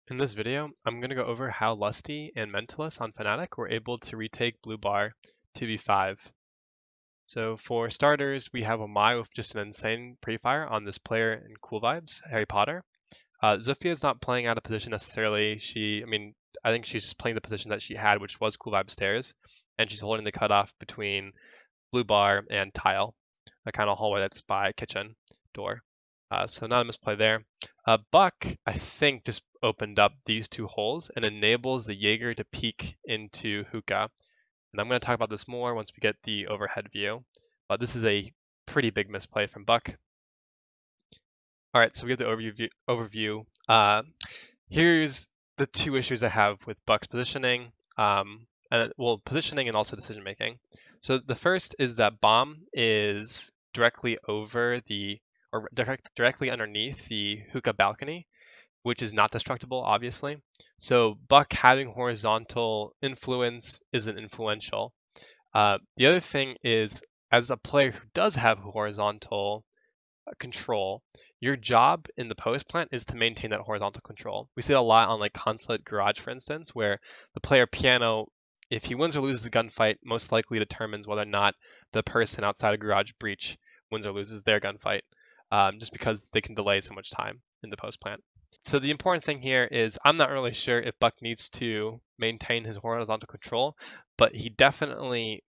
In this video, I'm going to go over how Lusty and Mentalist on Fnatic were able to retake blue bar 2v5. So for starters, we have a Mai with just an insane pre-fire on this player in Cool Vibes, Harry Potter. Zofia is not playing out of position necessarily. I think she's just playing the position that she had, which was Cool Vibe stairs, and she's holding the cutoff between blue bar and tile, a kind of hallway that's by kitchen door. So not a misplay there. Buck, I think, just opened up these two holes and enables the Jaeger to peek into hookah. And I'm going to talk about this more once we get the overhead view. But this is a pretty big misplay from Buck. All right, so we have the overview. Here's the two issues I have with Buck's positioning, positioning and also decision making. So the first is that bomb is directly directly underneath the hookah balcony, which is not destructible, obviously. So Buck having horizontal influence isn't influential. The other thing is, as a player who does have horizontal control, your job in the post plant is to maintain that horizontal control. We see it a lot on like Consulate Garage, for instance, where the player piano, if he wins or loses the gunfight, most likely determines whether or not the person outside of Garage Breach wins or loses their gunfight, just because they can delay so much time in the post plant. So the important thing here is I'm not really sure if Buck needs to maintain his horizontal control, but he definitely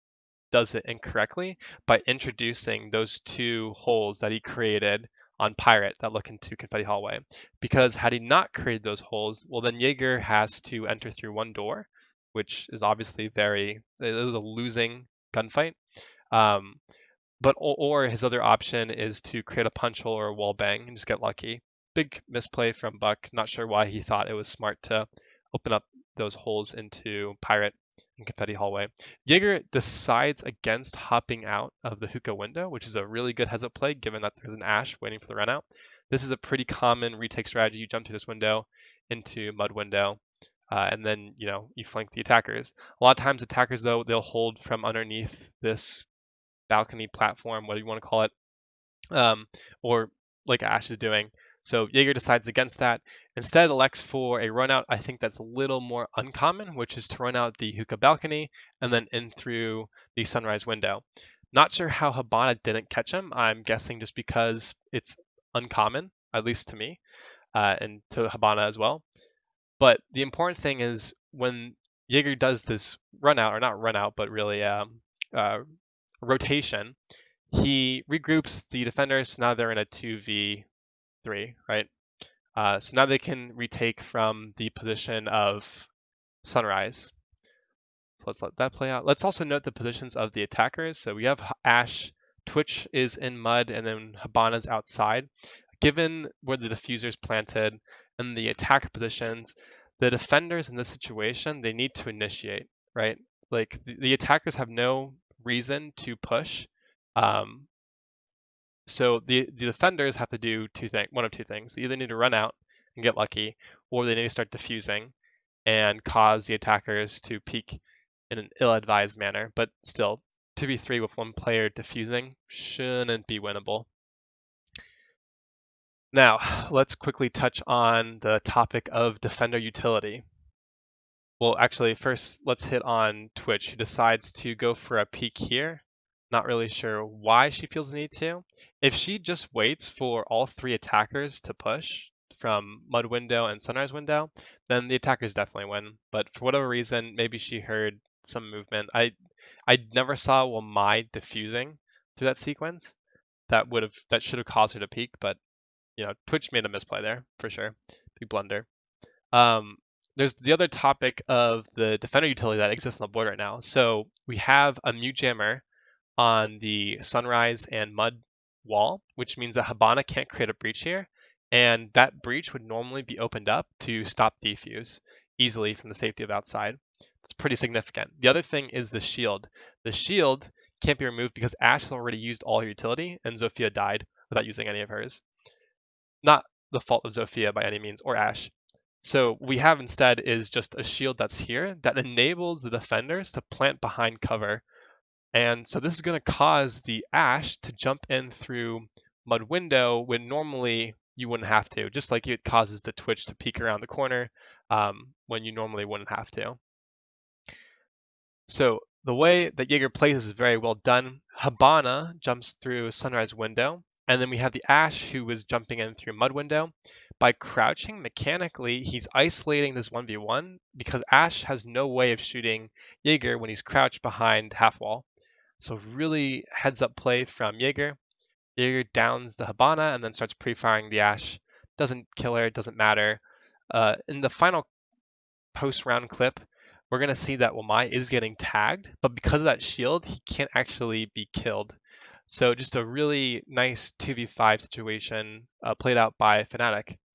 does it incorrectly by introducing those two holes that he created on Pirate that look into Confetti Hallway. Because had he not created those holes, well, then Jaeger has to enter through one door, which is obviously it was a losing gunfight. Or his other option is to create a punch hole or a wall bang and just get lucky. Big misplay from Buck. Not sure why he thought it was smart to open up those holes into Pirate and Confetti Hallway. Jaeger decides against hopping out of the hookah window, which is a really good heads-up play given that there's an Ashe waiting for the run out. This is a pretty common retake strategy. You jump through this window into mud window, and then you flank the attackers. A lot of times attackers, though, they'll hold from underneath this balcony platform, whatever you want to call it, or like Ashe is doing. So Jaeger decides against that. Instead elects for a run out. I think that's a little more uncommon, which is to run out the hookah balcony and then in through the sunrise window. Not sure how Hibana didn't catch him. I'm guessing just because it's uncommon, at least to me, and to Hibana as well. But the important thing is when Jaeger does this run out, or not run out, but really rotation, he regroups the defenders. Now they're in a 2v3, right? So now they can retake from the position of Sunrise. So let's let that play out. Let's also note the positions of the attackers. So we have Ashe, Twitch is in mud, and then Hibana's outside. Given where the diffuser's planted and the attacker positions, the defenders in this situation, they need to initiate, right? Like the attackers have no reason to push. So the defenders have to do one of two things. They either need to run out and get lucky, or they need to start diffusing and cause the attackers to peek in an ill-advised manner. But still, 2v3 with one player diffusing shouldn't be winnable. Now, let's quickly touch on the topic of defender utility. Well, actually, first, let's hit on Twitch, who decides to go for a peek here. Not really sure why she feels the need to. If she just waits for all three attackers to push from Mud Window and Sunrise Window, then the attackers definitely win. But for whatever reason, maybe she heard some movement. I never saw Mai diffusing through that sequence. That should have caused her to peek, but Twitch made a misplay there for sure. Big blunder. There's the other topic of the defender utility that exists on the board right now. So we have a mute jammer on the Sunrise and Mud wall, which means that Hibana can't create a breach here, and that breach would normally be opened up to stop defuse easily from the safety of outside. It's pretty significant. The other thing is the shield. The shield can't be removed because Ashe has already used all her utility, and Zofia died without using any of hers. Not the fault of Zofia by any means, or Ashe. So we have instead is just a shield that's here that enables the defenders to plant behind cover. And so this is going to cause the Ashe to jump in through Mud Window when normally you wouldn't have to, just like it causes the Twitch to peek around the corner when you normally wouldn't have to. So the way that Jaeger plays is very well done. Habana jumps through Sunrise window, and then we have the Ashe who was jumping in through Mud window. By crouching, mechanically, he's isolating this 1v1 because Ashe has no way of shooting Jaeger when he's crouched behind half wall. So really heads up play from Jaeger. Jaeger downs the Habana and then starts pre-firing the Ashe. Doesn't kill her, doesn't matter. In the final post-round clip, we're going to see that Wamai is getting tagged, but because of that shield, he can't actually be killed. So just a really nice 2v5 situation played out by Fnatic.